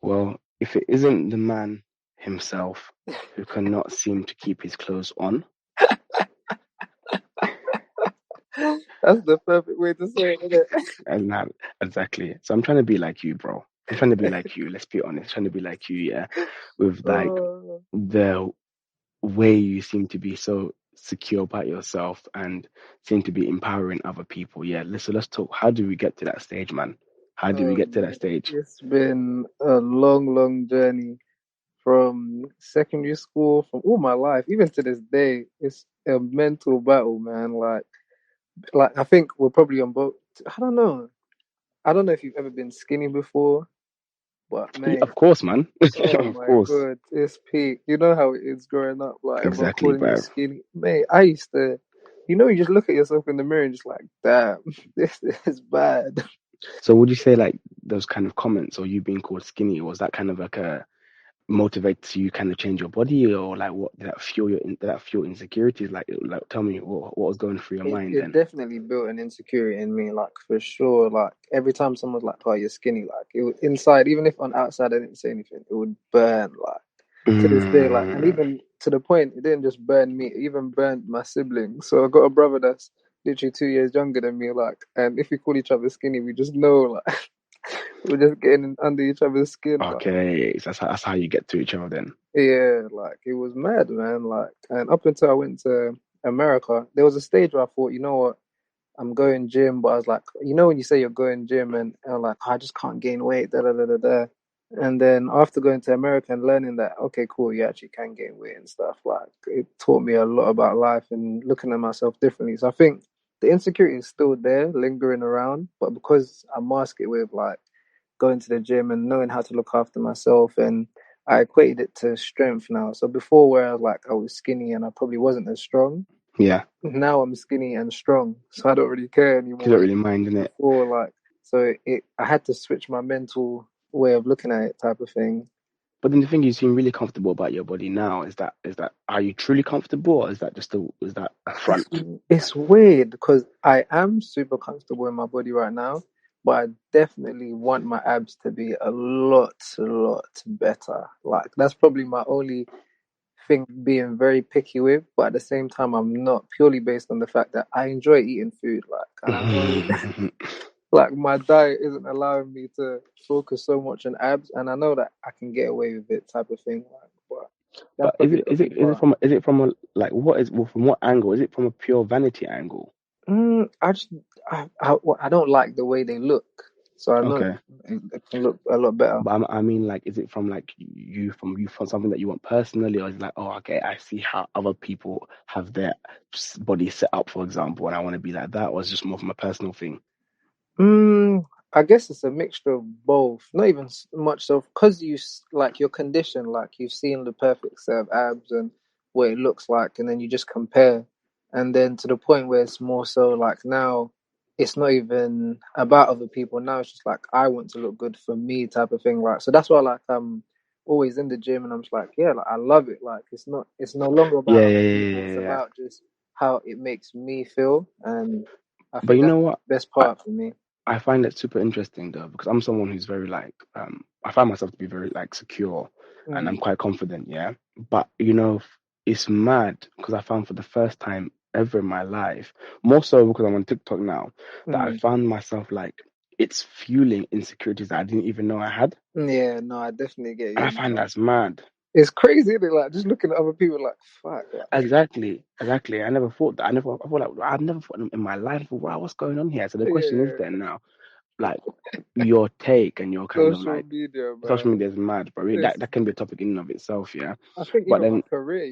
Well, if it isn't the man himself who cannot seem to keep his clothes on, That's the perfect way to say it, isn't and that exactly. So I'm trying to be like you, bro. I'm trying to be like you. Let's be honest. Trying to be like you, yeah. With like it? the way you seem to be so secure about yourself and seem to be empowering other people. Yeah, let's talk. How do we get to that stage, man? How do we get to that stage? It's been a long, long journey from secondary school, from all my life, even to this day. It's a mental battle, man. Like I think we're probably on both. I don't know. I don't know if you've ever been skinny before, but Yeah, mate, of course, man. oh Of my course. god, it's peak. You know how it is growing up, like everyone Exactly, calling you bro. skinny. Mate, I used to, you just look at yourself in the mirror and just like, damn, this is bad. So would you say like those kind of comments or you being called skinny, was that kind of like a motivate you kind of change your body or like what did that fuel did that fuel insecurities? Like tell me what was going through your mind It then? definitely built an insecurity in me, like for sure. Like every time someone's like, "Oh, you're skinny," like it would, inside, even if on outside I didn't say anything, it would burn. Like to this day, like, and Mm, even to the point, it didn't just burn me; it even burned my siblings. So I got a brother that's literally 2 years younger than me. Like, and if we call each other skinny, we just know, like, we're just getting under each other's skin. Like, okay, so that's how you get to each other then. yeah, like it was mad, man. Like, and up until I went to America, there was a stage where I thought, you know what? I'm going gym, but I was like, when you say you're going gym and I'm like, I just can't gain weight, da da da da da. And then after going to America and learning that, okay, cool, you actually can gain weight and stuff, like it taught me a lot about life and looking at myself differently. So I think the insecurity is still there, lingering around, but because I mask it with like going to the gym and knowing how to look after myself and I equated it to strength now. So before where I was skinny and I probably wasn't as strong, Yeah, now I'm skinny and strong, so I don't really care you anymore. don't really mind in it. Before, like, so I had to switch my mental way of looking at it, type of thing. But then the thing you seem really comfortable about your body now. Is that are you truly comfortable or is that just a is that a It's front? it's weird because I am super comfortable in my body right now, but I definitely want my abs to be a lot better. Like that's probably my only thing being very picky with, but at the same time, I'm not purely based on the fact that I enjoy eating food. Like, and I know like my diet isn't allowing me to focus so much on abs, and I know that I can get away with it, type of thing. Like, but that's But is probably it the is it only is it part. from a like what is well, from what angle? Is it from a pure vanity angle? I just I don't like the way they look, so I know Okay. it can look a lot better. But I mean, like, is it from like you from something that you want personally, or is it like, oh, okay, I see how other people have their body set up, for example, and I want to be like that, or is it just more from a personal thing? I guess it's a mixture of both. Not even much so because like your condition, like you've seen the perfect set of abs and what it looks like, and then you just compare, and then to the point where it's more so like now, it's not even about other people. Now it's just like I want to look good for me, type of thing. Like so that's why like I'm always in the gym, and I'm just like yeah, like I love it. Like it's no longer about Yeah, yeah, other yeah, people. yeah, It's yeah, yeah. about just how it makes me feel, and I But think you that's know the what? best I part for me. I find it super interesting though, because I'm someone who's very like I find myself to be very like secure, and I'm Mm. quite confident, yeah. But it's mad because I found for the first time ever in my life, more so because I'm on TikTok now, that I Mm. found myself like it's fueling insecurities that I didn't even know I had, Yeah, no, I definitely get and I you, find man. that's mad. It's crazy, isn't it? Like just looking at other people, like fuck, like Exactly, exactly. I never thought that. I thought like I've never thought in my life, wow, what's going on here? So the question is yeah, then now, like your take and your kind of social like media, social man. media is mad, bro. It's, That can be a topic in and of itself, yeah. I think But even my then career,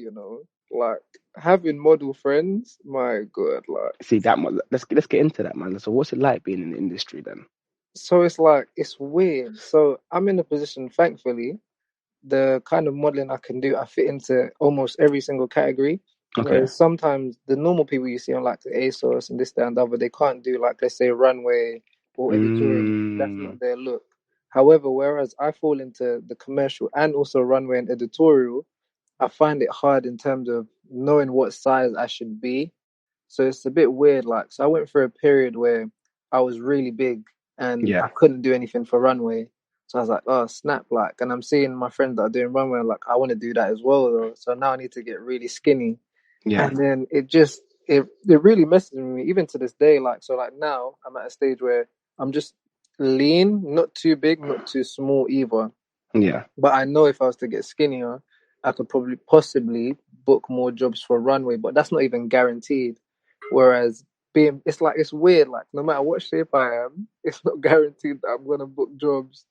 like having model friends, my God, like see that one. Let's get into that, man. So what's it like being in the industry then? so it's like it's weird. So I'm in a position, thankfully, the kind of modeling I can do, I fit into almost every single category. Okay. Whereas sometimes the normal people you see on like the ASOS and this, that, and the other, they can't do like let's say runway or editorial. That's Mm, not their look. However, whereas I fall into the commercial and also runway and editorial, I find it hard in terms of knowing what size I should be. So it's a bit weird. Like, so I went through a period where I was really big and yeah. I couldn't do anything for runway. So I was like, oh, snap, like, and I'm seeing my friends that are doing runway, like, I want to do that as well, though. So now I need to get really skinny. Yeah. And then it really messes with me, even to this day. Like, so like now I'm at a stage where I'm just lean, not too big, not too small either. Yeah. But I know if I was to get skinnier, I could probably possibly book more jobs for runway, but that's not even guaranteed. Whereas it's like, it's weird. Like, no matter what shape I am, it's not guaranteed that I'm gonna book jobs,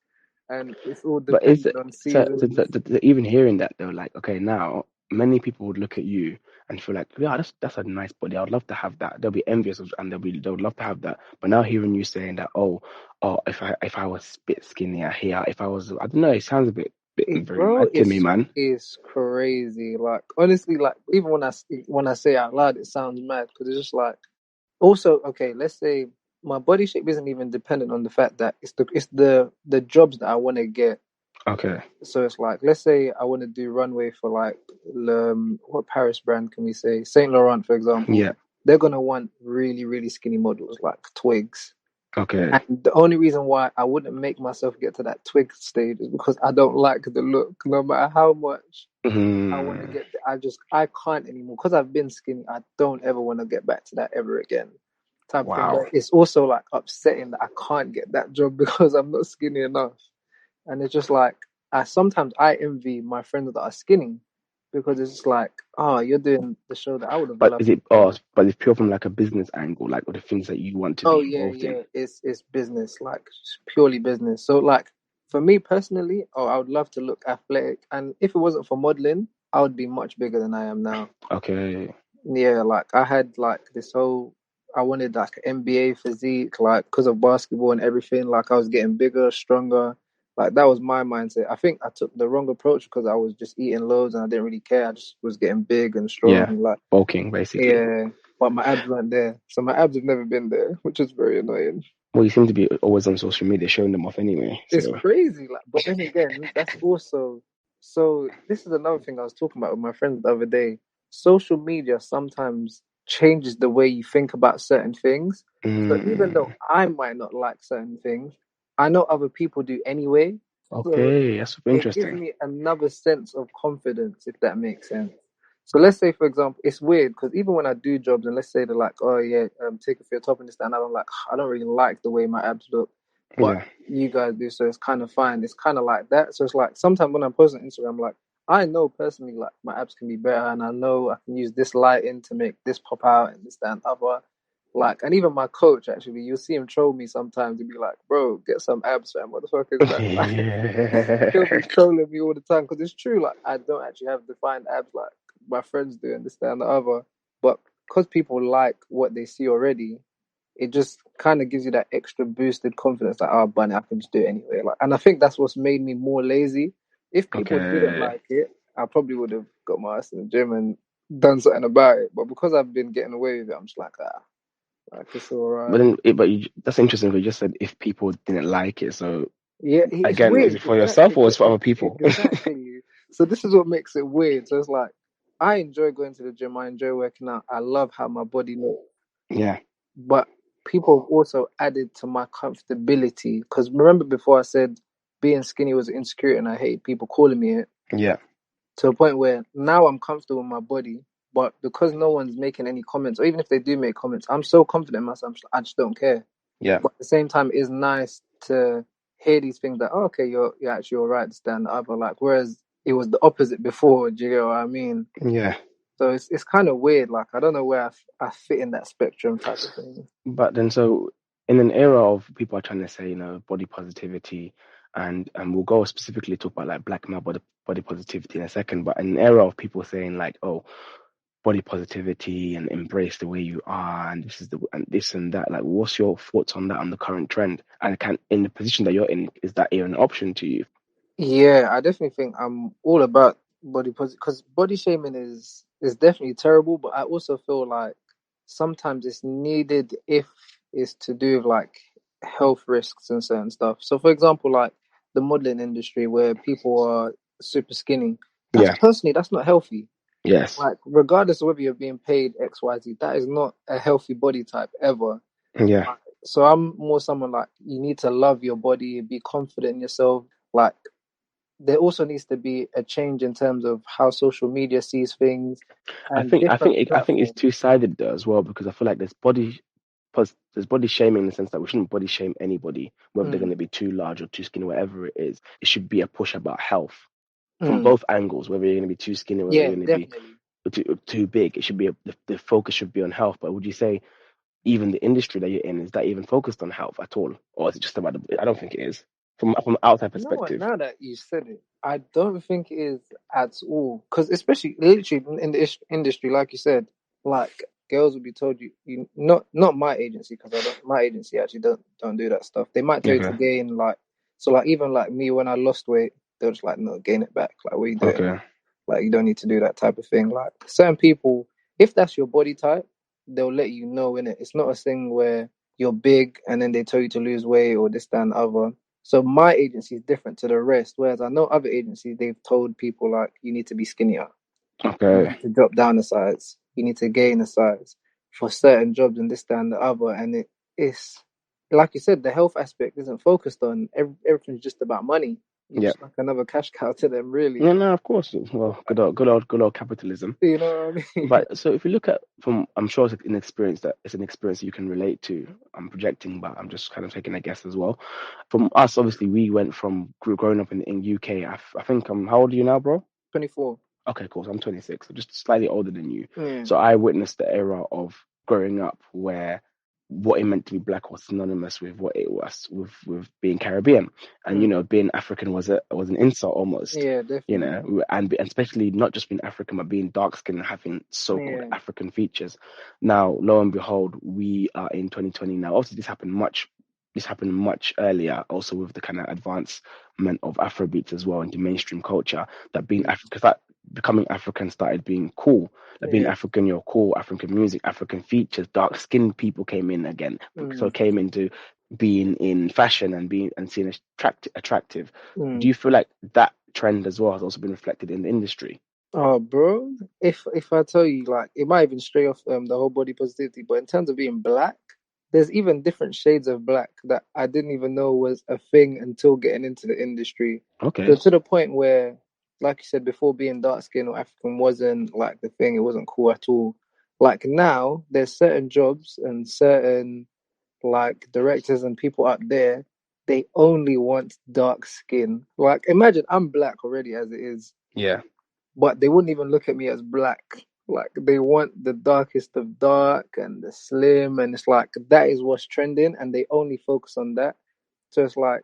and it's all But is dependent it on so seasons. even hearing that though, like, okay, now many people would look at you and feel like, yeah, that's a nice body. I would love to have that. They'll be envious of, and they would love to have that. But now hearing you saying that, oh, if I was a bit skinnier here, if I was, I don't know, it sounds a bit very Bro, mad to me, man. it's crazy. Like, honestly, like, even when I say it out loud, it sounds mad because it's just like, also, okay, let's say my body shape isn't even dependent on the fact that it's the jobs that I want to get. Okay. So it's like, let's say I want to do runway for like, what Paris brand can we say? Saint Laurent, for example. Yeah. They're gonna want really, really skinny models like twigs. Okay. And the only reason why I wouldn't make myself get to that twig stage is because I don't like the look. No matter how much I want to Mm, get, I can't anymore because I've been skinny. I don't ever want to get back to that ever again. Type of thing. wow. But it's also like upsetting that I can't get that job because I'm not skinny enough. And it's just like, I envy my friends that are skinny because it's just like, oh, you're doing the show that I would have But loved is it, to oh, do. but it's pure from like a business angle, like, or the things that you want to Oh be yeah, involved in. yeah. It's business, like it's purely business. So like for me personally, oh, I would love to look athletic, and if it wasn't for modeling, I would be much bigger than I am now. Okay. Yeah, like I had like this whole, I wanted like an NBA physique, like because of basketball and everything. Like I was getting bigger, stronger. Like that was my mindset. I think I took the wrong approach because I was just eating loads and I didn't really care. I just was getting big and strong. Yeah. Like Bulking, basically. yeah, but my abs weren't there, so my abs have never been there, which is very annoying. Well, you seem to be always on social media showing them off anyway. It's So, crazy. Like, but then again, that's also, so this is another thing I was talking about with my friends the other day. Social media sometimes changes the way you think about certain things. So even though mm, I might not like certain things, I know other people do anyway. So okay, that's super it gives interesting. me another sense of confidence, if that makes sense. So let's say, for example, it's weird because even when I do jobs and let's say they're like, oh yeah, take it for your top and this that, and I'm like, I don't really like the way my abs look, but Yeah. you guys do, so it's kind of fine. It's kind of like that. So it's like sometimes when I'm posting on Instagram, like I know personally, like my abs can be better, and I know I can use this lighting to make this pop out and this that and other. Like, and even my coach actually, you'll see him troll me sometimes. He'll be like, "Bro, get some abs, fam. What the fuck is that?" Like, he'll be trolling me all the time because it's true. Like, I don't actually have defined abs like my friends do, and this, that, and the other. But because people like what they see already, it just kind of gives you that extra boosted confidence. Like, oh, bunny, I can just do it anyway. Like, and I think that's what's made me more lazy. If people didn't Okay. like it, I probably would have got my ass in the gym and done something about it. But because I've been getting away with it, I'm just like it's all But right. then, that's interesting. But you just said if people didn't like it. So Yeah, it's again, is weird. it for yourself Exactly. or is it for other people? Exactly. So this is what makes it weird. So it's like I enjoy going to the gym. I enjoy working out. I love how my body looks. Yeah. But people have also added to my comfortability. Because remember before I said being skinny was an insecurity and I hate people calling me it, Yeah. to a point where now I'm comfortable in my body. But because no one's making any comments, or even if they do make comments, I'm so confident in myself, I just don't care. Yeah. But at the same time, it is nice to hear these things that, oh, okay, you're actually all right to stand the other. Like, whereas it was the opposite before, do you get what I mean? Yeah. So it's kind of weird. Like, I don't know where I fit in that spectrum type of thing. But then, so in an era of people are trying to say, body positivity, and we'll go specifically talk about like black male body positivity in a second. But in an era of people saying like, oh, body positivity and embrace the way you are, and this is the and this and that. Like, what's your thoughts on that on the current trend? And can in the position that you're in, is that even an option to you? Yeah, I definitely think I'm all about body positive because body shaming is definitely terrible, but I also feel like sometimes it's needed if it's to do with like health risks and certain stuff. So for example, like the modeling industry where people are super skinny, Yeah. that's not healthy. Yes. Like regardless of whether you're being paid XYZ, that is not a healthy body type ever. Yeah. So I'm more someone like you need to love your body, be confident in yourself. Like there also needs to be a change in terms of how social media sees things and different I think it's platforms. two-sided though as well because I feel like plus there's body shaming in the sense that we shouldn't body shame anybody, whether they're Mm, going to be too large or too skinny, whatever it is. It should be a push about health from mm. both angles, whether you're going to be too skinny, whether Yeah, you're going to be definitely. too big. It should be the focus should be on health. But would you say even the industry that you're in is that even focused on health at all, or is it just about I don't think it is from an outside You know what? perspective. Now that you said it, I don't think it is at all. Because especially literally in the industry, like you said, like girls will be told you not my agency because I don't my agency actually don't do that stuff. They might tell you to Okay. gain like so like even like me when I lost weight, they're just like no gain it back. Like what are you doing? Okay. Like you don't need to do that type of thing. Like certain people, if that's your body type, they'll let you know in it. It's not a thing where you're big and then they tell you to lose weight or this, that, and the other. So my agency is different to the rest. Whereas I know other agencies, they've told people like you need to be skinnier, you Okay. need to drop down a size, you need to gain a size for certain jobs and this, that, and the other. And it's like you said, the health aspect isn't focused on everything's just about money. You're Yeah. just like another cash cow to them, really. Yeah, no, of course. Well, good old capitalism. You know what I mean? But so if you look at from, I'm sure it's an experience you can relate to. I'm projecting, but I'm just kind of taking a guess as well. From us, obviously, we went from growing up in UK. I think how old are you now, bro? 24. Okay, cool. So I'm 26, so just slightly older than you. Yeah. So I witnessed the era of growing up where what it meant to be black was synonymous with what it was with being Caribbean, and Mm. being African was an insult almost. Yeah, definitely. And especially not just being African, but being dark skinned and having so-called Yeah. African features. Now, lo and behold, we are in 2020 now. Obviously, this happened much earlier, also with the kind of advancement of Afrobeats as well into mainstream culture. That being Mm. African, because that becoming African started being cool. Like being Yeah. African, you're cool. African music, African features, dark skinned people came in again. So Mm. came into being in fashion and being and seen as attractive. Do Mm. you feel like that trend as well has also been reflected in the industry? Oh, bro. If I tell you, like, it might even stray off the whole body positivity, but in terms of being black, there's even different shades of black that I didn't even know was a thing until getting into the industry. So Okay. to the point where, like you said before, being dark skinned or African wasn't like the thing. It wasn't cool at all. Like now, there's certain jobs and certain like directors and people out there, they only want dark skin. Like imagine I'm black already as it is, Yeah. but they wouldn't even look at me as black. Like they want the darkest of dark and the slim, and it's like that is what's trending, and they only focus on that. So it's like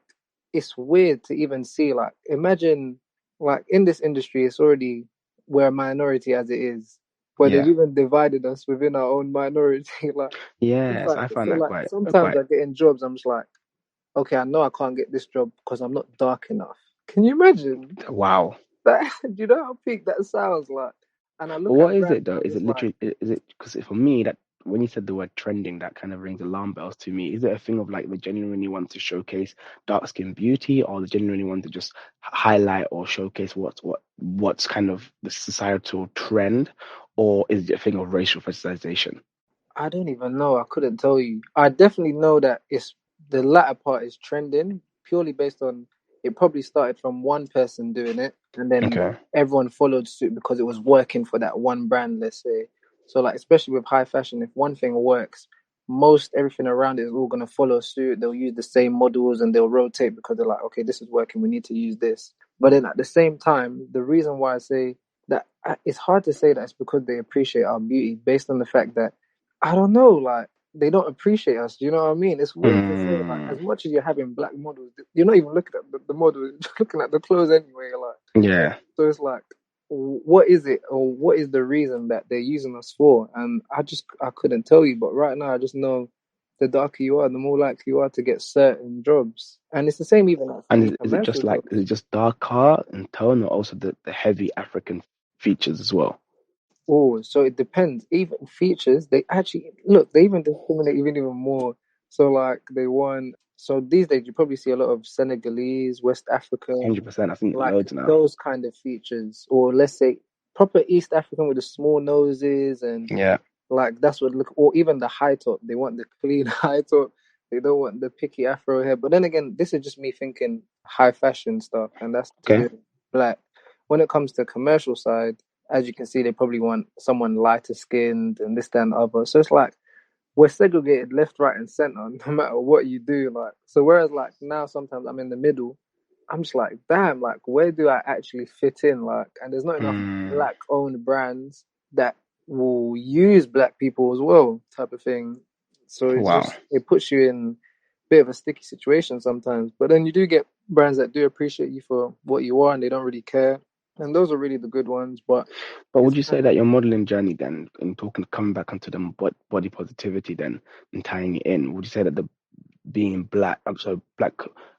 it's weird to even see. Like imagine, like in this industry, it's already we're a minority as it is, but they've Yeah. even divided us within our own minority. Like it's Yes, like I so. find that Like quite sometimes I get in jobs, I'm just like, okay, I know I can't get this job because I'm not dark enough. Can you imagine? wow. That do you know how peak that sounds like? And I But look what at is brands it and though? I'm Is it just like, literally is it because for me that when you said the word trending, that kind of rings alarm bells to me. Is it a thing of like they genuinely want to showcase dark skin beauty, or they genuinely want to just highlight or showcase what's kind of the societal trend, or is it a thing of racial fetishization? I don't even know. I couldn't tell you. I definitely know that it's the latter part is trending purely based on it probably started from one person doing it and then Okay. everyone followed suit because it was working for that one brand, let's say. So like especially with high fashion, if one thing works, most everything around it is all gonna follow suit. They'll use the same models and they'll rotate because they're like, okay, this is working, we need to use this. But then at the same time, the reason why I say that it's hard to say that it's because they appreciate our beauty based on the fact that I don't know, like they don't appreciate us. Do you know what I mean? It's weird to say, like, Mm, as much as you're having black models, you're not even looking at the model, you're just looking at the clothes anyway. Like, yeah. so it's like, what is it, or what is the reason that they're using us for? And I couldn't tell you, but right now, I just know the darker you are, the more likely you are to get certain jobs. And it's the same even like for And me, is it commercial just like jobs. is it just dark car and tone, or also the heavy African features as well? Oh, so it depends. Even features, they actually look, they even discriminate even more. So like they want so these days you probably see a lot of Senegalese, West African, 100%. I think like loads now. those kind of features, or let's say proper East African with the small noses and Yeah. like that's what look or even the high top. They want the clean high top. They don't want the picky afro hair. But then again, this is just me thinking high fashion stuff, and that's to do Okay. with black. When it comes to commercial side, as you can see, they probably want someone lighter skinned and this, that, and the other. So it's like we're segregated left, right, and center, no matter what you do. Like, so whereas like now, sometimes I'm in the middle. I'm just like, damn, like where do I actually fit in? Like, and there's not enough Mm, black-owned brands that will use black people as well, type of thing. So it's wow. just it puts you in a bit of a sticky situation sometimes. But then you do get brands that do appreciate you for what you are and they don't really care. And those are really the good ones. But But would it's you kind say that your modeling journey then, and talking, coming back onto the body positivity then, and tying it in, would you say that the being black, I'm sorry, black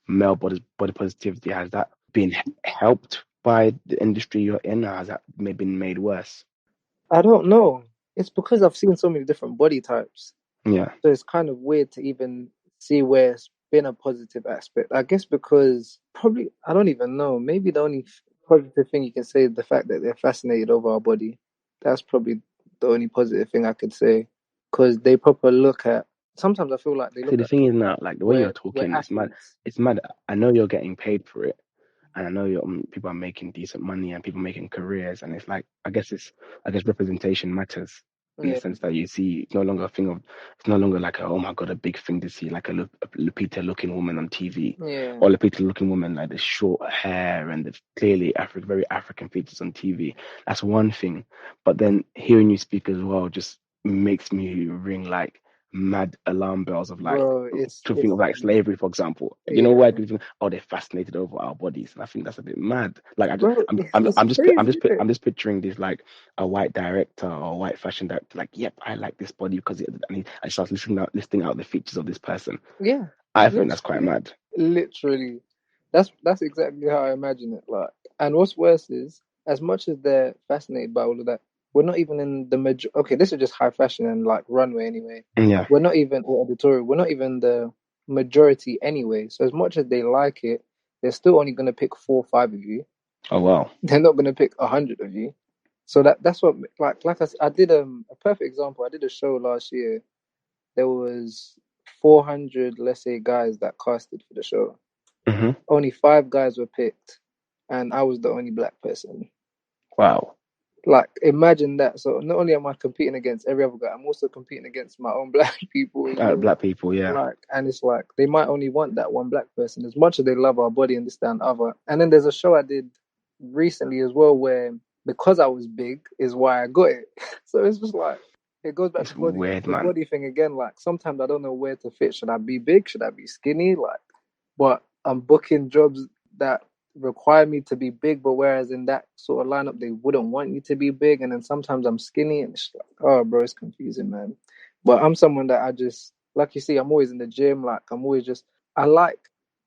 male body positivity, has that been helped by the industry you're in, or has that maybe been made worse? I don't know. It's because I've seen so many different body types. Yeah. So it's kind of weird to even see where it's been a positive aspect. I guess because probably, I don't even know. Maybe the only positive thing you can say is the fact that they're fascinated over our body. That's probably the only positive thing I could say. Because they proper look at, sometimes I feel like they See, look the at thing is people like now, like the way you're we're talking, it's mad. athletes. It's mad. I know you're getting paid for it, and I know people are making decent money and people making careers, and it's like I guess representation matters in the Yeah, sense that you see it's no longer a thing of it's no longer like a, oh my god, a big thing to see like a Lupita looking woman on TV, yeah, or Lupita looking woman like the short hair and the clearly very African features on TV. That's one thing, but then hearing you speak as well just makes me ring like mad alarm bells of like bro. to think of like slavery, for example. You know Yeah, why? Because oh, they're fascinated over our bodies, and I think that's a bit mad. Like I just, bro. It's crazy, isn't it? I'm just picturing this like a white director or a white fashion director, like, yep, I like this body because I start listing out the features of this person. Yeah, I think that's quite literally, mad. literally. That's exactly how I imagine it. Like, and what's worse is, as much as they're fascinated by all of that, we're not even in the major. Okay, this is just high fashion and like runway anyway. Yeah. We're not even or editorial. We're not even the majority anyway. So as much as they like it, they're still only gonna pick 4 or 5 of you. Oh wow. They're not gonna pick 100 of you. So that's what like I did a perfect example. I did a show last year. There was 400, let's say, guys that casted for the show. Hmm. Only 5 guys were picked, and I was the only black person. Wow. Like, imagine that. So not only am I competing against every other guy, I'm also competing against my own black people as well. Black people, yeah. Like, and it's like they might only want that one black person as much as they love our body and this, that, and other. And then there's a show I did recently as well where because I was big is why I got it. So it's just like it goes back It's to weird, the man. body thing again. Like sometimes I don't know where to fit. Should I be big? Should I be skinny? Like, but I'm booking jobs that require me to be big, but whereas in that sort of lineup they wouldn't want you to be big, and then sometimes I'm skinny, and it's like, oh, bro, it's confusing, man. But I'm someone that I just like you see, I'm always in the gym. Like I'm always just I like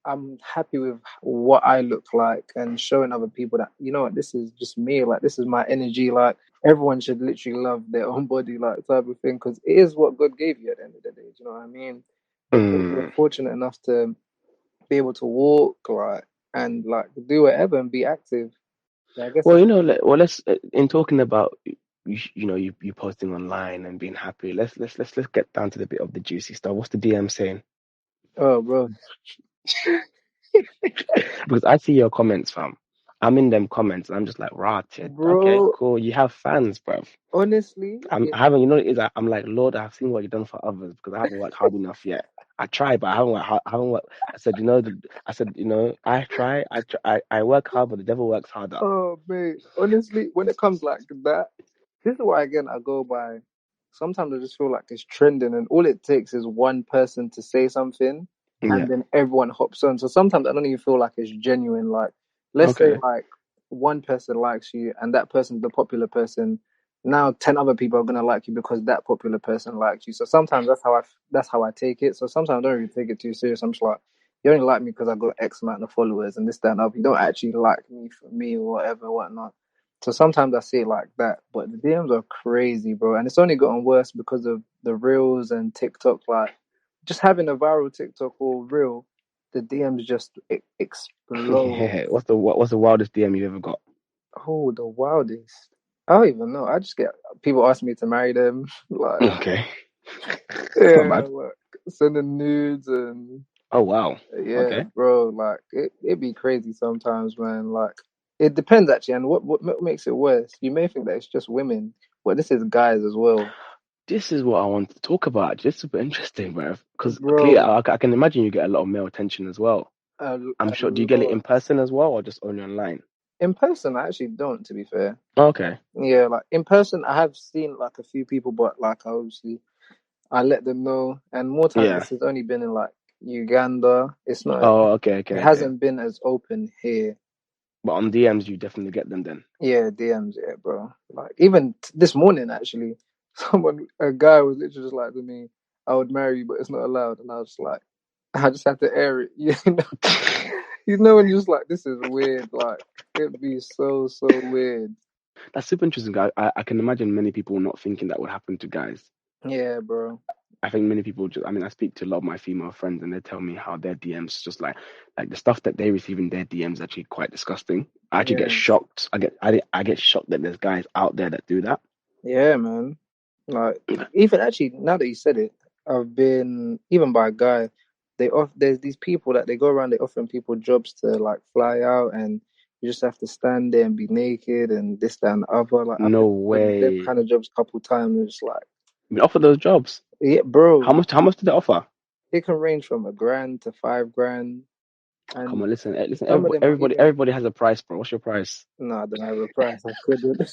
I'm happy with what I look like and showing other people that you know what this is just me. Like this is my energy. Like everyone should literally love their own body, like type of thing, because it is what God gave you at the end of the day. Do you know what I mean? We're Mm. fortunate enough to be able to walk, like and like do whatever and be active. So I guess Well, it's well, let's in talking about you posting online and being happy. Let's get down to the bit of the juicy stuff. What's the DM saying? oh, bro, Because I see your comments, fam. I'm in them comments and I'm just like, rotted. Okay, bro. cool. You have fans, bruv. Honestly, I haven't, you know, what it is I'm like, Lord, I've seen what you've done for others because I haven't worked hard enough yet. I try, but I haven't worked hard. I haven't worked. I said, I try. I work hard, but the devil works harder. oh man, honestly, when it comes like that, this is why again I go by. Sometimes I just feel like it's trending, and all it takes is one person to say something, Yeah. and then everyone hops on. So sometimes I don't even feel like it's genuine. Like, let's say Okay. like one person likes you, and that person's the popular person. Now 10 other people are gonna like you because that popular person likes you. So sometimes that's how I take it. So sometimes I don't really take it too serious. I'm just like, you only like me because I got X amount of followers and this, that, and other. You don't actually like me for me or whatever, whatnot. So sometimes I see it like that, but the DMs are crazy, bro, and it's only gotten worse because of the reels and TikTok. Like, just having a viral TikTok or reel, the DMs just explode. Yeah. What's the wildest DM you've ever got? Oh, the wildest. I don't even know. I just get people asking me to marry them. Like, Okay. It's not yeah, bad. sending nudes and Oh wow. yeah, Okay. bro. Like it be crazy sometimes, man. Like it depends actually, and what makes it worse? You may think that it's just women, but this is guys as well, This is what I want to talk about. Just super interesting, bro. Because clearly, bro. I can imagine you get a lot of male attention as well. I'm A sure. Do you get it in lot. person as well, or just only online? In person, I actually don't, to be fair. Okay. Yeah, like in person, I have seen like a few people, but like obviously I let them know, and more times Yeah. this has only been in like Uganda. It's not. Oh, okay, It okay, okay. hasn't been as open here. But on DMs, you definitely get them then. Yeah, DMs, yeah, bro. Like even this morning, actually, a guy was literally just like to me, "I would marry you, but it's not allowed," and I was like, I just had to air it, you know, when you're just like, this is weird. Like it'd be so weird. That's super interesting. I can imagine many people not thinking that would happen to guys. Yeah, bro. I think many people just, I mean, I speak to a lot of my female friends and they tell me how their DMs just like the stuff that they receive in their DMs actually quite disgusting. I actually get Yeah, shocked. I get shocked that there's guys out there that do that. yeah, man. Like even actually, now that you said it, I've been even by a guy. There's these people that they go around. They offering people jobs to like fly out, and you just have to stand there and be naked and this that, and the other. Like I've No been them way. kind of jobs a couple times. And it's like, We offer those jobs. yeah, bro. How much do they offer? It can range from $1,000 to $5,000, Come and on, listen. some of them are even. Everybody has a price, bro. What's your price? No, I don't have a price. I couldn't.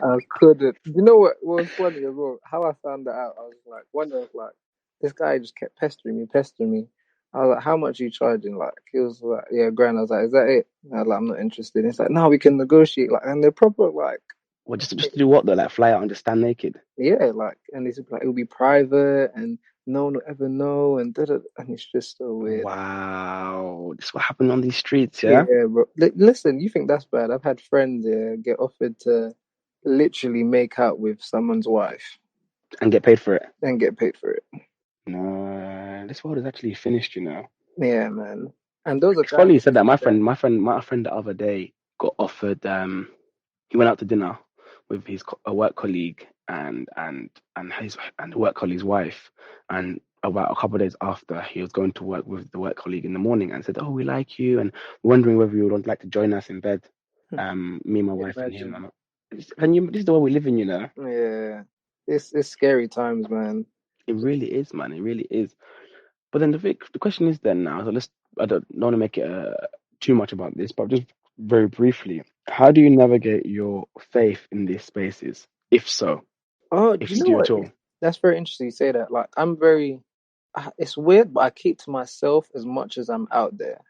I couldn't. You know what was funny as well? How I found that out. I was like, one day I was like, this guy just kept pestering me. I was like, how much are you charging? Like, he was like, yeah, grand. I was like, is that it? And I was like, I'm not interested. He's like, no, we can negotiate. Like, and they're proper, like, Well, just to do what though? Like fly out and just stand naked. yeah, like, and he's like, it'll be private and no one will ever know. And da, da, da. And it's just so weird. Wow, this is what happened on these streets, yeah, Yeah, bro. Listen, you think that's bad? I've had friends get offered to literally make out with someone's wife and get paid for it. and get paid for it. No, this world is actually finished, you know. Yeah, man. And those are It's funny guys you said that. that, My friend the other day got offered. He went out to dinner with a work colleague and the work colleague's wife, and about a couple of days after, he was going to work with the work colleague in the morning and said, "Oh, we like you, and we're wondering whether you would like to join us in bed, me, my wife, and him." imagine. And this is the way we live in, you know. Yeah. It's scary times, man. It really is, man. It really is. But then the question is then now, so I don't want to make it too much about this, but just very briefly, how do you navigate your faith in these spaces? If so, Oh, do if you you know do what? at all. That's very interesting you say that. Like, I'm very, it's weird, but I keep to myself as much as I'm out there.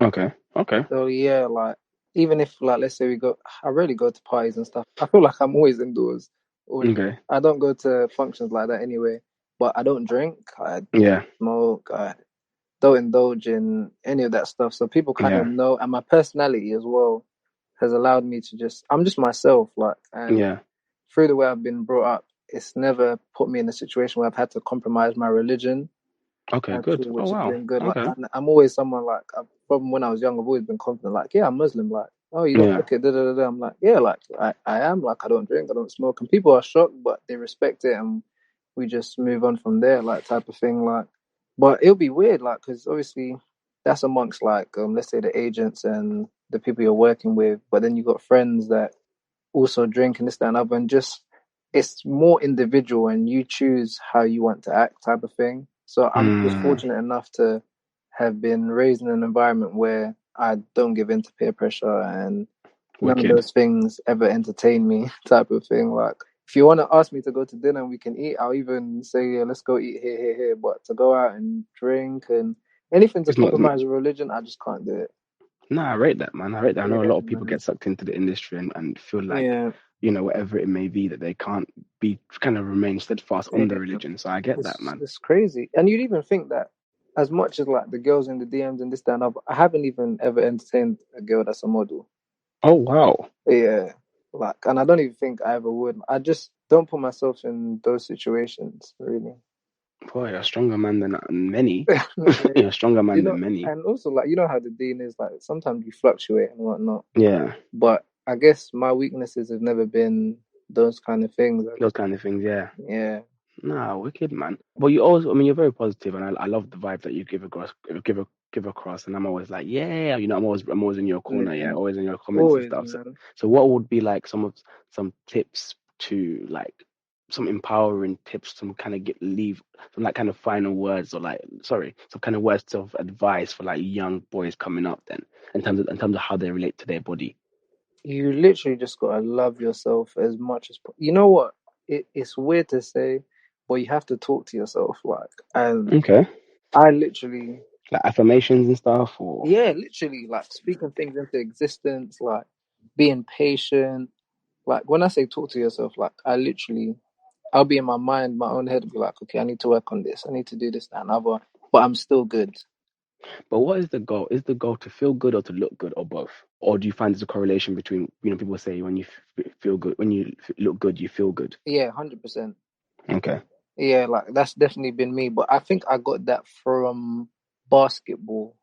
Okay, okay, So yeah, like even if like let's say we go, I rarely go to parties and stuff. I feel like I'm always indoors. Or okay, I don't go to functions like that anyway. But I don't drink. I yeah, smoke. I don't indulge in any of that stuff. So people kind of yeah, know, and my personality as well has allowed me to I'm just myself. Like, and yeah. through the way I've been brought up, it's never put me in a situation where I've had to compromise my religion Okay, at good. all, Oh which has wow. been good. Like Okay. I'm always someone like from when I was young, I've always been confident. Like, yeah, I'm Muslim. Like, oh, you don't Yeah, okay? Da, da, da, da. I'm like, yeah, like I am. Like, I don't drink, I don't smoke, and people are shocked, but they respect it, and we just move on from there, like type of thing. Like, but it'll be weird, like, because obviously that's amongst like let's say the agents and the people you're working with, but then you got friends that also drink and this, that, and other, and just it's more individual and you choose how you want to act type of thing. So I'm just mm, fortunate enough to have been raised in an environment where I don't give in to peer pressure and none of wicked. those things ever entertain me type of thing. Like if you want to ask me to go to dinner and we can eat, I'll even say, yeah, let's go eat here. But to go out and drink and anything to It's not. compromise religion, I just can't do it. No, I rate that, man. I rate that. I know a Yeah, lot of people man. get sucked into the industry and feel like, Yeah, whatever it may be, that they can't be kind of remain steadfast on the yeah. religion. So I get that, It's man. it's crazy. And you'd even think that as much as like the girls in the DMs and this, that, and other, I haven't even ever entertained a girl that's a model. Oh wow. Yeah. Like, and I don't even think I ever would. I just don't put myself in those situations, really. Boy, you're a stronger man than many. Yeah. You're a stronger You man know, than many. and also like you know how the dean is like sometimes you fluctuate and whatnot. Yeah, But I guess my weaknesses have never been those kind of things. those kind of things. Yeah. Yeah. Nah, wicked man. But you always, I mean, you're very positive, and I love the vibe that you give across. And I'm always like, yeah, I'm always in your corner, yeah, Yeah, always in your comments and always, stuff. man. So what would be like some tips to like some empowering tips, some kind of leave some like kind of final words or like sorry, some kind of words of advice for like young boys coming up then in terms of how they relate to their body. You literally just gotta love yourself as much as you know what? It's weird to say, but you have to talk to yourself. Like, and Okay, I literally, like affirmations and stuff, or yeah, literally, like speaking things into existence, like being patient. Like when I say talk to yourself, like I literally, I'll be in my mind, my own head, be like, okay, I need to work on this. I need to do this, that, and other. But I'm still good. but what is the goal? Is the goal to feel good or to look good or both? Or do you find there's a correlation between, people say when you feel good, when you look good, you feel good? Yeah, 100%. Okay. Yeah, like that's definitely been me. But I think I got that from basketball.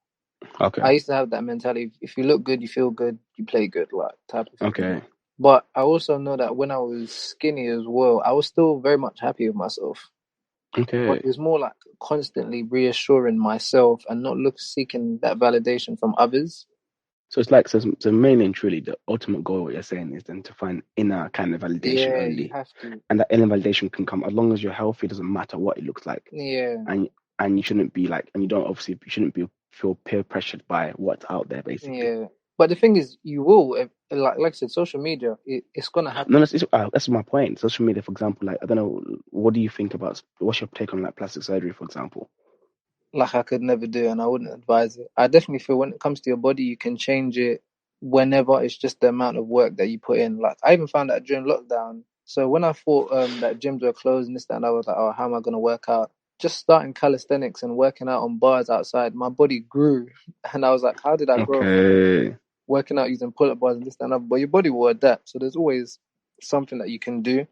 Okay. I used to have that mentality. If you look good, you feel good, you play good, like type of thing. Okay. But I also know that when I was skinny as well, I was still very much happy with myself. But Okay. it was more like constantly reassuring myself and not seeking that validation from others. So it's like, so mainly and truly, the ultimate goal, what you're saying is then to find inner kind of validation Yeah, you only. have to. And that inner validation can come as long as you're healthy, it doesn't matter what it looks like. Yeah, And you shouldn't be like, and you don't obviously, you shouldn't be feel peer pressured by what's out there, basically. yeah. But the thing is, you will, like I said, social media, it's gonna No, happen. that's my point. Social media, for example, like I don't know, what do you think about? What's your take on like plastic surgery, for example? Like I could never do, and I wouldn't advise it. I definitely feel when it comes to your body, you can change it whenever. It's just the amount of work that you put in. Like I even found that during lockdown. So when I thought that gyms were closed and this that, and I was like, oh, how am I gonna work out? Just starting calisthenics and working out on bars outside, my body grew, and I was like, how did I grow from Okay. working out using pull-up bars and this that, and other? But your body will adapt. So there's always something that you can do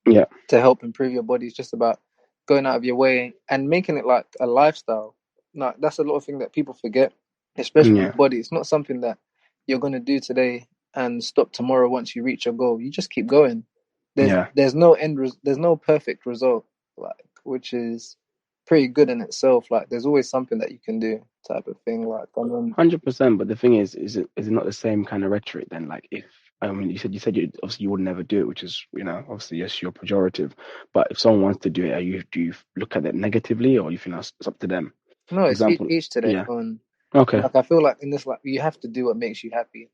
Yeah. to help improve your body. It's just about going out of your way and making it like a lifestyle. Now, that's a lot of thing that people forget, especially Yeah. with body. It's not something that you're going to do today and stop tomorrow once you reach your goal. You just keep going. Yeah. There's no there's no perfect result, like which is pretty good in itself. Like there's always something that you can do, type of thing. Like 100%. But the thing is it not the same kind of rhetoric then? Like if I mean, you said you obviously you would never do it, which is obviously yes, you're pejorative. But if someone wants to do it, do you look at it negatively, or you think it's up to them? no, For it's example, each to their yeah. own. Okay. Like I feel like in this, like you have to do what makes you happy.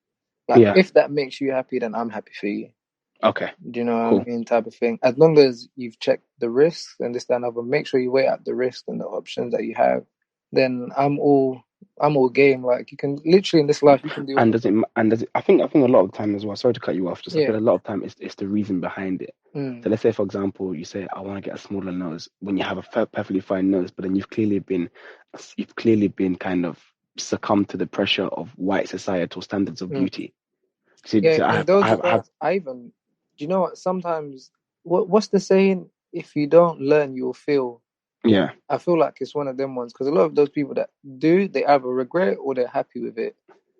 Like Yeah. if that makes you happy, then I'm happy for you. Okay. Do you know what I Cool. mean? Type of thing. As long as you've checked the risks and this, that, and other, make sure you weigh out the risks and the options that you have. Then I'm all game. Like you can literally in this life, you can do And whatever. does it? I think a lot of the time as well. Sorry to cut you off. Just I Yeah. feel a lot of time it's the reason behind it. So Mm, let's say, for example, you say I want to get a smaller nose when you have a perfectly fine nose, but then you've clearly been kind of succumbed to the pressure of white societal standards of mm. beauty. See, Yeah. so I In have those I have I have regards, I even do you know what? Sometimes what's the saying? If you don't learn, you'll feel. yeah, I feel like it's one of them ones because a lot of those people that do, they either regret or they're happy with it.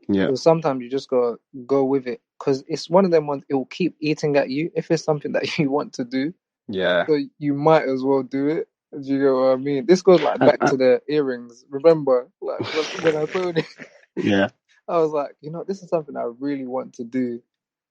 yeah, So sometimes you just gotta go with it because it's one of them ones. It will keep eating at you if it's something that you want to do. yeah. So you might as well do it. Do you know what I mean? This goes like And back to the earrings. Remember, like when I told you, yeah. I was like, this is something I really want to do,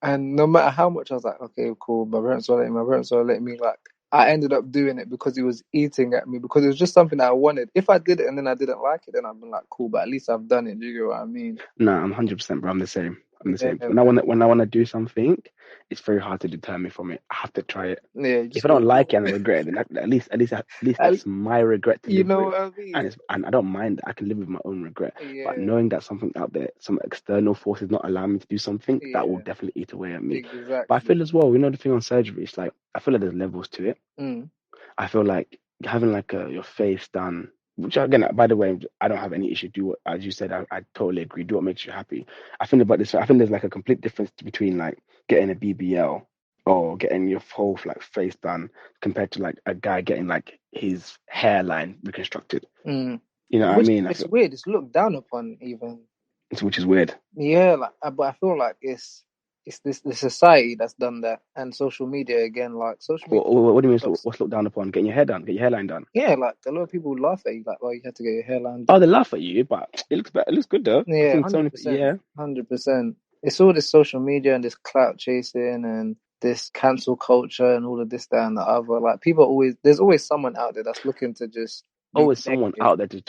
and no matter how much I was like, okay, cool, my parents are letting me. My parents are letting me. Like, I ended up doing it because it was eating at me because it was just something that I wanted. If I did it and then I didn't like it, then I'd been like, cool, but at least I've done it. Do you get what I mean? No, I'm 100%, bro. I'm the same. I'm the Yeah, same. man. When I want to do something, it's very hard to deter me from it. I have to try it. Yeah, you If just I don't go for like it and I regret it, then at least it. that's my regret to You live know with, what I mean? and I don't mind. I can live with my own regret. But Yeah, knowing that something out there, some external force is not allowing me to do something, that will yeah, definitely eat away at me. But I exactly. feel as well, the thing on surgery, it's like I feel like there's levels to it. Mm, I feel like having like your face done, which again, by the way, I don't have any issue. Do what, as you said, I totally agree. Do what makes you happy. I think about this. I think there's like a complete difference between like getting a BBL or getting your whole like face done compared to like a guy getting like his hairline reconstructed. mm. You know what I Which mean? I it's feel weird. It's looked down upon even. which is weird. Yeah, like, but I feel like it's. it's the society that's done that, and social media again. Like social media, What do you mean? looks, What's looked down upon? Getting your hair done, get your hairline done. yeah, like a lot of people laugh at you, like, oh, you had to get your hairline Oh, done. they laugh at you, but it looks better. It looks good though. I Yeah, think so hundred many. percent, Yeah, 100%. It's all this social media and this clout chasing and this cancel culture and all of this, that, and the other. Like people always, there's always someone out there that's looking to just be always someone negative. out there to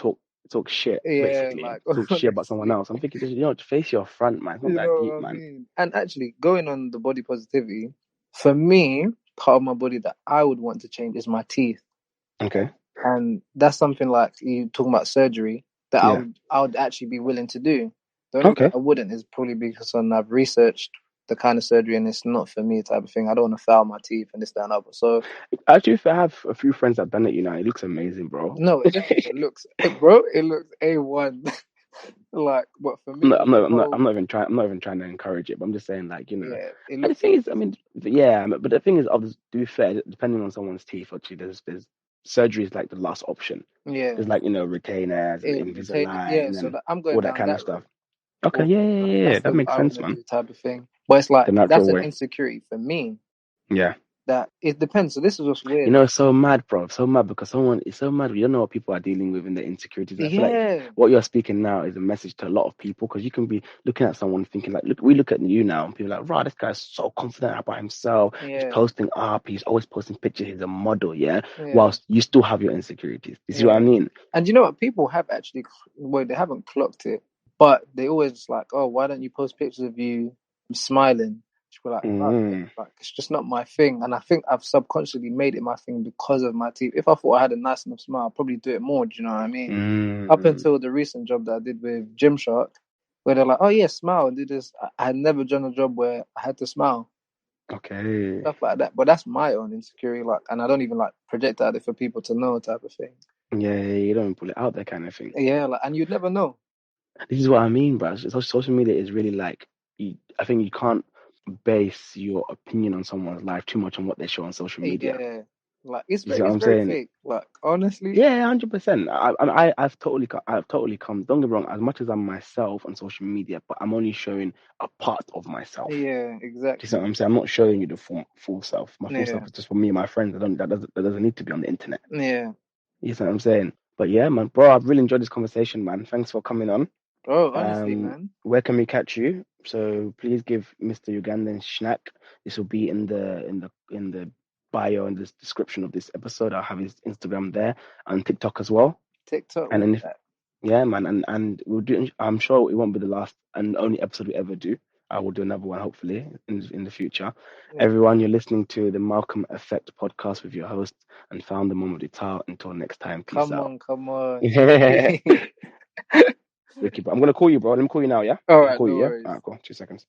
talk shit, Yeah, basically like talk shit about someone honestly, else. I'm thinking, just face your front, man. It's not you that know deep, what I man. mean? And actually, going on the body positivity, for me, part of my body that I would want to change is my teeth. Okay. And that's something like you talking about surgery that Yeah. I would actually be willing to do. The only reason Okay. I wouldn't is probably because I've researched the kind of surgery and it's not for me type of thing. I don't want to foul my teeth and this, that, and other. So Actually, if I have a few friends that done it, it looks amazing, bro. no, it looks, bro, it looks A1. Like, but for I'm me, not, I'm like not, the I'm not, whole, I'm not even trying. I'm not even trying to encourage it, but I'm just saying, like, yeah, it And the looks thing is, I amazing. mean, yeah, but the thing is, to be fair, depending on someone's teeth, actually, there's surgery is like the last option. Yeah, There's like retainers and retain it. Yeah, Invisalign so and that I'm going all that down kind of that stuff. road. Okay, Or yeah, yeah, yeah, yeah. that's That the makes I want sense, to man. do type of thing. But it's like The natural that's an way. insecurity for me. Yeah. That it depends. So this is what's weird. It's so mad, bro. So mad because someone it's so mad. You don't know what people are dealing with in their insecurities. I feel like Yeah, what you're speaking now is a message to a lot of people because you can be looking at someone thinking like, we look at you now and people are like, right, this guy's so confident about himself. He's yeah, posting up. He's always posting pictures. He's a model, yeah. yeah, Whilst you still have your insecurities. You see what I yeah. mean? And you know what? People have actually, well, they haven't clocked it, but they always like, oh, why don't you post pictures of you smiling? She'll be like, "Bruv, Mm, like it's just not my thing. And I think I've subconsciously made it my thing because of my teeth. If I thought I had a nice enough smile, I'd probably do it more. Do you know what I mean? Up mm. until the recent job that I did with Gymshark, where they're like, oh yeah, smile and do this. I had never done a job where I had to smile. Okay. Stuff like that. But that's my own insecurity, like, and I don't even like project out it for people to know, type of thing. Yeah, you don't pull it out there kind of thing. Yeah, like, and you'd never know. This is what I mean, bro. Social media is really like, I think you can't base your opinion on someone's life too much on what they show on social media. Yeah, like You see what it's I'm very saying? fake. Like honestly, Yeah, 100%. I've totally come. Don't get me wrong. As much as I'm myself on social media, but I'm only showing a part of myself. yeah, Do you see what exactly. I'm saying? I'm not showing you the full self. My full self Yeah, is just for me and my friends. That doesn't need to be on the internet. yeah. You see what I'm saying? But yeah, man, bro, I've really enjoyed this conversation, man. Thanks for coming on. Oh, honestly, man. Where can we catch you? So please give Mr. Ugandan Schnack. This will be in the bio and the description of this episode. I'll have his Instagram there and TikTok as well. TikTok And with then if that. yeah, man, and we'll do. I'm sure it won't be the last and only episode we ever do. I will do another one hopefully in the future. Yeah. Everyone, you're listening to the Malcolm Effect podcast with your host and founder Mom of the Tower. Until next time, peace Come out. on, come on. Wicked, bro. I'm gonna call you, bro. Let me call you now, yeah? All I'll right, call no you, yeah? worries. All right, cool. 2 seconds.